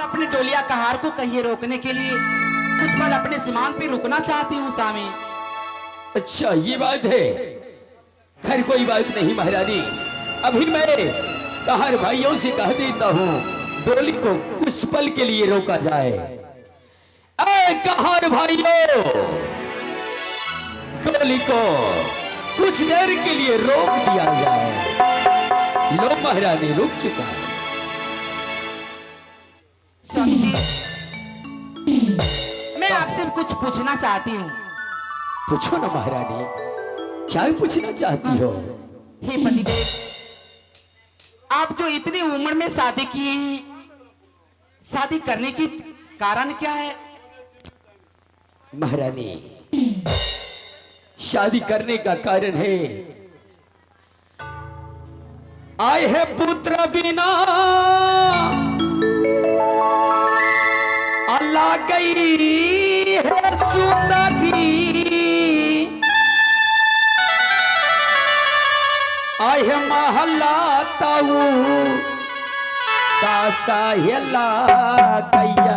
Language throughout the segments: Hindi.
अपने डोलिया कहार को कहिए रोकने के लिए कुछ पल अपने सीमान पे रुकना चाहती हूँ स्वामी। अच्छा ये बात है। खैर कोई बात नहीं महारानी, अभी मैं कहार भाइयों से कह देता हूँ डोली को कुछ पल के लिए रोका जाए। ऐ कहार भाइयों, डोली को कुछ देर के लिए रोक दिया जाए। लो महारानी रुक चुका है। स्वामी जी, मैं आपसे कुछ पूछना चाहती हूँ। पूछो ना महारानी, क्या पूछना चाहती हो? हे पतिदेव, आप जो इतनी उम्र में शादी किए हैं, शादी करने की कारण क्या है? महारानी, शादी करने का कारण है आए है पुत्र बिना अल्लाह गई है सुंदरी, आए है महल्ला ताऊ दासा हेला गैया।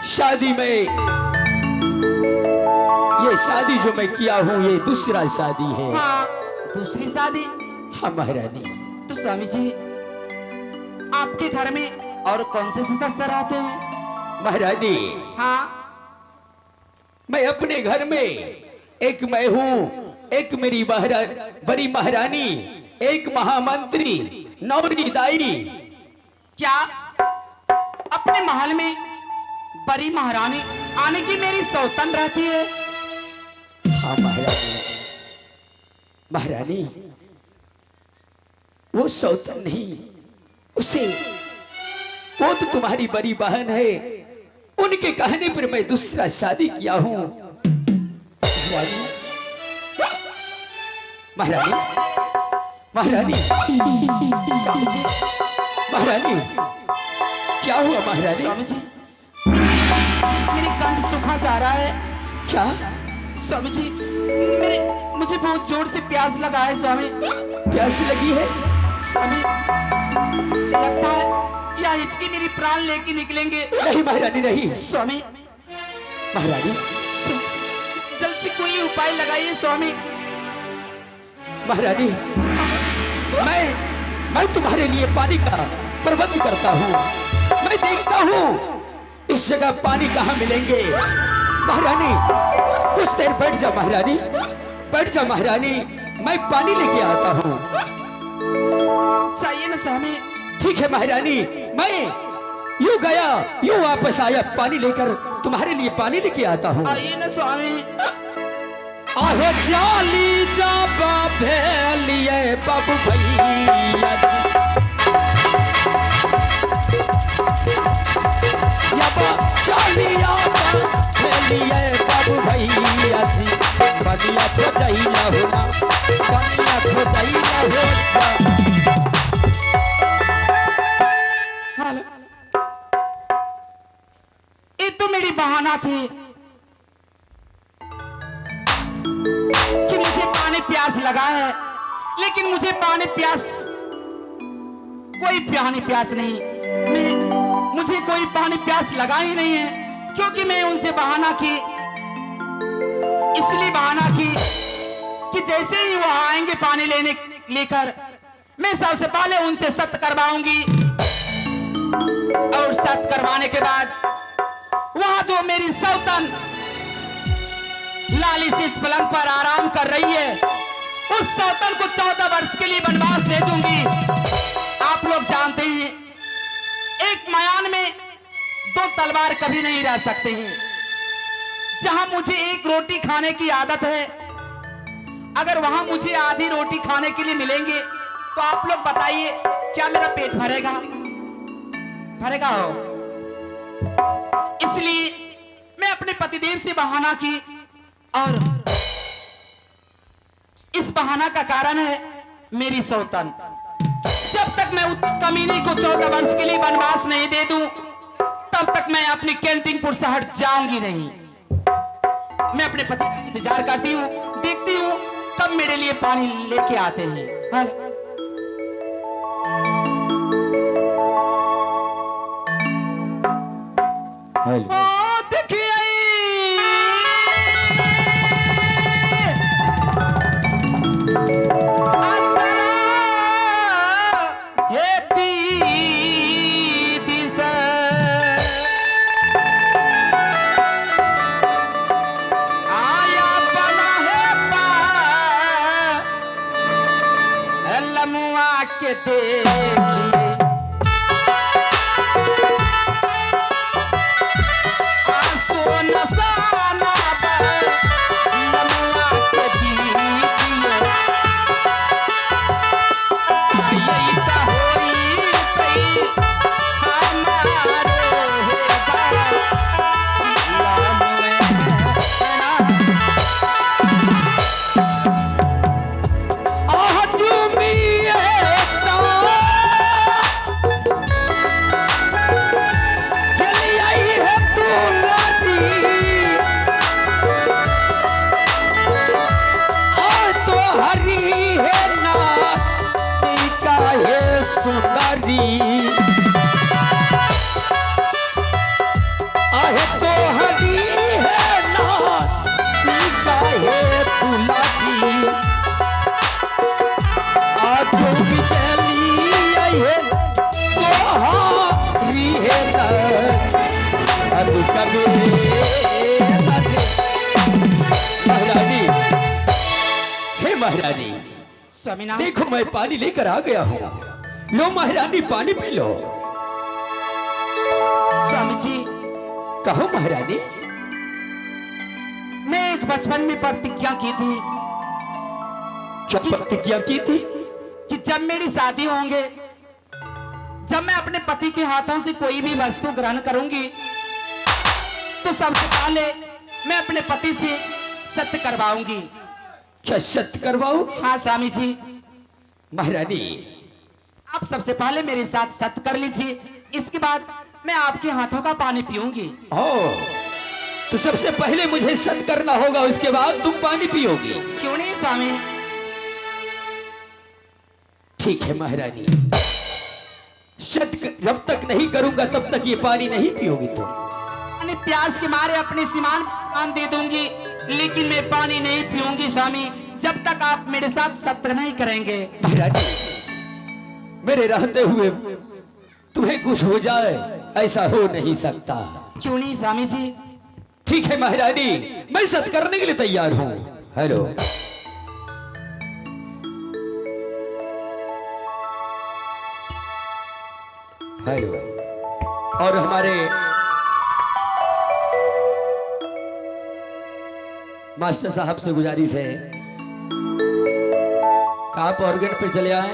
शादी में ये शादी जो मैं किया हूँ ये दूसरा शादी है। हाँ, दूसरी शादी? हाँ महारानी। तो स्वामी जी, आपके घर में और कौन से सदस्य रहते हैं? महारानी, हाँ, मैं अपने घर में एक मैं हूँ, एक मेरी बड़ी महारानी, एक महामंत्री नौरी दाई। क्या अपने महल में बड़ी महारानी आने की मेरी सौतन रहती है? हाँ महारानी। महारानी, वो सौतन नहीं, उसे वो तो तुम्हारी बड़ी बहन है, उनके कहने पर मैं दूसरा शादी किया हूँ। महारानी, महारानी, महारानी, महारानी, क्या हुआ महारानी? स्वामी जी, मेरी कंठ सूखा जा रहा है। क्या? स्वामी जी, मुझे बहुत जोर से प्यास लगा है स्वामी। प्यास लगी है? स्वामी, लगता है या हिचकी मेरी प्राण लेके निकलेंगे। नहीं महारानी नहीं। स्वामी, महारानी, जल्द से कोई उपाय लगाइए स्वामी। महारानी, मैं तुम्हारे लिए पानी का प्रबंध करता हूँ। मैं देखता हूँ इस जगह पानी कहाँ मिलेंगे। महारानी कुछ देर बैठ जा महारानी, बैठ जा महारानी, मैं पानी लेके आता हूँ। चाहिए ना स्वामी? ठीक है महारानी, मैं यूं गया यूं वापस आया, पानी लेकर तुम्हारे लिए पानी लेके आता हूँ। आइए ना स्वामी। आहो जाली जा भेलिए बाबू भैया चालिया भेलिए बाबू भैया जी, बनिया तो जइला होना, बनिया तो जइला होना। ये तो मेरी बहाना थी कि मुझे पानी प्यास लगा है, लेकिन मुझे पानी प्यास कोई पानी प्यास नहीं, मुझे कोई पानी प्यास लगा ही नहीं है, क्योंकि मैं उनसे बहाना की, इसलिए बहाना की कि जैसे ही वो आएंगे पानी लेने लेकर, मैं सबसे पहले उनसे सत्य करवाऊंगी, और सत्य करवाने के बाद वहां जो मेरी सौतन लाली से इस पलंग पर आराम कर रही है, उस सौतन को 14 वर्ष के लिए वनवास भेजूंगी। आप लोग जानते हैं एक मयान में 2 तलवार कभी नहीं रह सकते हैं। जहां मुझे एक रोटी खाने की आदत है, अगर वहां मुझे आधी रोटी खाने के लिए मिलेंगे तो आप लोग बताइए क्या मेरा पेट भरेगा? भरेगा हो? इसलिए मैं अपने अपने पतिदेव से बहाना की और इस बहाना का कारण है मेरी सौतन। जब तक मैं उस कमीने को 14 वर्ष के लिए वनवास नहीं दे दूं, तब तक मैं अपनी कैंटीनपुर से हट जाऊंगी नहीं। मैं अपने पति का इंतजार करती हूँ, देखती हूँ कब मेरे लिए पानी लेके आते हैं। हाँ। हेलो। देखिए के देखिए आंसू नसाना लमुआ के दीजिए यही तो होई कई हमारो हेगा लमुए महारानी, स्वामीनाथ देखो मैं पानी लेकर आ गया हूँ। लो महारानी पानी पी लो। स्वामी जी, कहो महारानी। मैं एक बचपन में प्रतिज्ञा की थी क्या प्रतिज्ञा की थी? कि जब मेरी शादी होंगे, जब मैं अपने पति के हाथों से कोई भी वस्तु ग्रहण करूंगी, तो सबसे पहले मैं अपने पति से सत्य करवाऊंगी। क्या सत्य करवाओ? हाँ स्वामी जी। महारानी, आप सबसे पहले मेरे साथ सत्य कर लीजिए, इसके बाद मैं आपके हाथों का पानी पीऊंगी। तो सबसे पहले मुझे सत्य करना होगा, उसके बाद तुम पानी पियोगी। क्यों नहीं स्वामी? ठीक है महारानी, सत्य जब तक नहीं करूंगा तब तक ये पानी नहीं पियोगी तुम। प्यास के मारे अपने सीमान पान दे दूंगी, लेकिन मैं पानी नहीं पीऊंगी स्वामी, जब तक आप मेरे साथ सत्य नहीं करेंगे। महारानी, मेरे रहते हुए तुम्हें कुछ हो जाए, ऐसा हो नहीं सकता। क्यों नहीं स्वामी जी? ठीक है महारानी, मैं सत्य करने के लिए तैयार हूँ। हेलो। हेलो। और हमारे मास्टर साहब से गुजारिश है कि आप ऑर्गन पे चले आए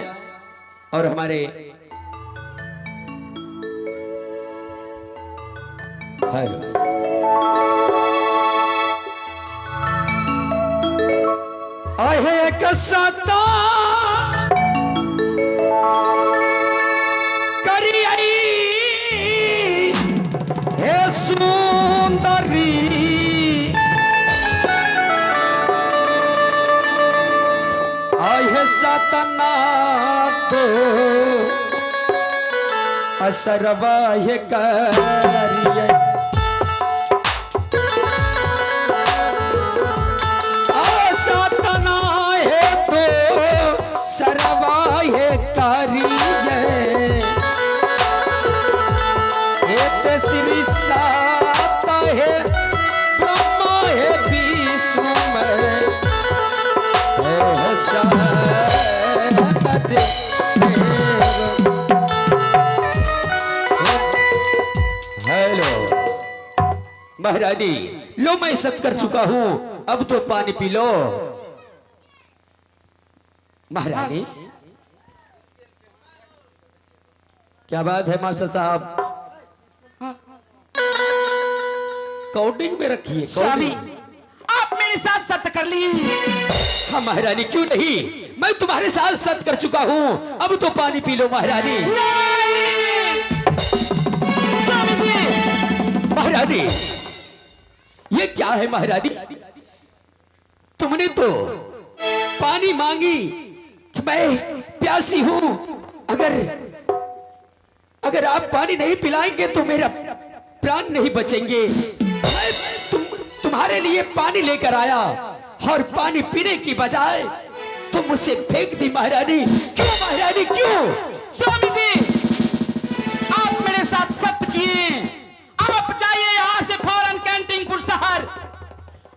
और हमारे हेलो आहे कसता करियई हे सुंदरी सतना तो असरवाह करिए सतना है तो सरवाह करिए एक श्री सात है ब्रह्मा है विष्णु में हेलो महारानी, लो मैं सत्य कर चुका हूं, अब तो पानी पी लो। महारानी, क्या बात है मास्टर साहब? कोडिंग में रखी है स्वामी कोडिंग। आप मेरे साथ सत्य कर लिए। हाँ महारानी, क्यों नहीं, मैं तुम्हारे साथ सत्य कर चुका हूँ। अब तो पानी पी लो महारानी। स्वामी जी। महारानी, ये क्या है महारानी? तुमने तो पानी मांगी कि मैं प्यासी हूं, अगर आप पानी नहीं पिलाएंगे तो मेरा प्राण नहीं बचेंगे। मैं तुम्हारे लिए पानी लेकर आया और पानी पीने की बजाय तुम मुझसे फेंक दी महारानी। क्यों महारानी, क्यों? स्वामी जी, आप मेरे साथ सत्य किए। आप जाइए यहाँ से फौरन कैंटीनपुर शहर।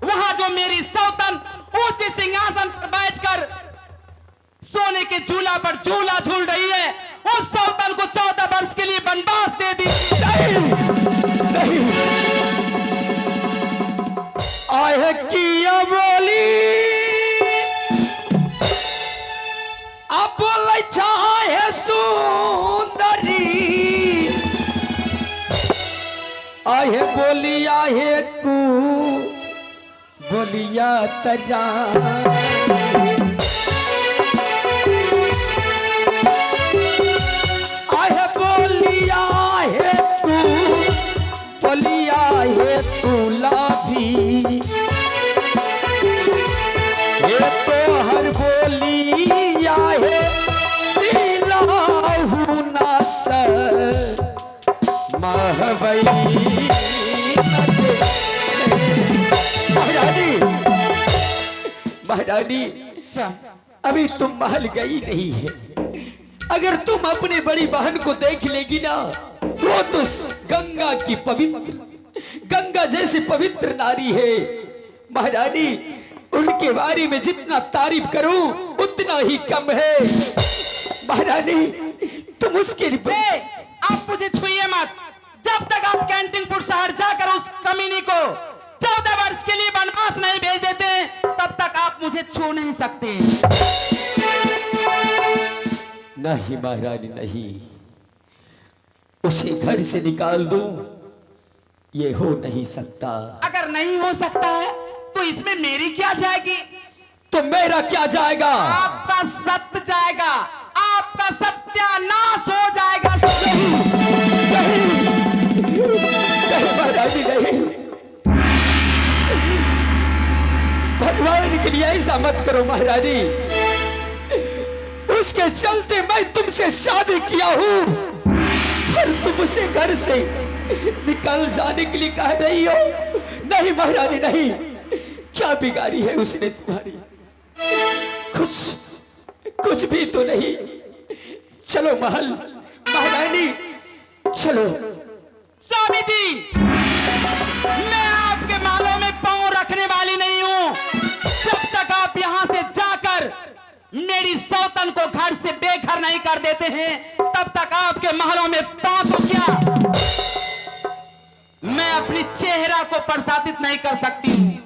वहां जो मेरी सौतन ऊंचे सिंहासन पर बैठकर सोने के झूला पर झूला झूल रही है, उस सौतन को 14 वर्ष के लिए वनवास दे दी। नहीं, आए किया बोली आप बोले चाहे सुंदरी, आहे बोलिया है कू बोलिया तरा, आहे बोलिया है तू बोलिया है तू लाभी, ये तो हर बोलिया है दिलाहू ना सर महवई। महारानी, महारानी, अभी तुम महल गई नहीं है। अगर तुम अपनी बड़ी बहन को देख लेगी ना, वो तो गंगा की पवित्र, गंगा जैसी पवित्र नारी है। महारानी, उनके बारे में जितना तारीफ करूं उतना ही कम है। महारानी, तुम उसके लिए आप मुझे छुइए मत। जब तक आप कैंटीनपुर शहर जाकर उस कमीनी को 14 वर्ष के लिए वनवास नहीं भेज देते, तब तक आप मुझे छू नहीं सकते। नहीं महारानी, नहीं, उसे घर से निकाल दूं, ये हो नहीं सकता। अगर नहीं हो सकता है तो इसमें मेरी क्या जाएगी? तो मेरा क्या जाएगा? आपका सत्य जाएगा, आपका सत्यानाश हो जाएगा। नहीं महारानी, नहीं, भगवान के लिए ऐसा मत करो महारानी। उसके चलते मैं तुमसे शादी किया हूं और तुम उसे घर से निकल जाने के लिए कह रही हो। नहीं महारानी, नहीं, क्या बिगाड़ी है उसने तुम्हारी? कुछ भी तो नहीं। चलो महल, महारानी चलो। स्वामी जी, मैं आपके महलों में पांव रखने वाली नहीं हूं। जब तक आप यहां से जाकर मेरी सौतन को घर से बेघर नहीं कर देते हैं, तब तक आपके महलों में पांव तो क्या, मैं अपनी चेहरा को प्रसादित नहीं कर सकती हूं।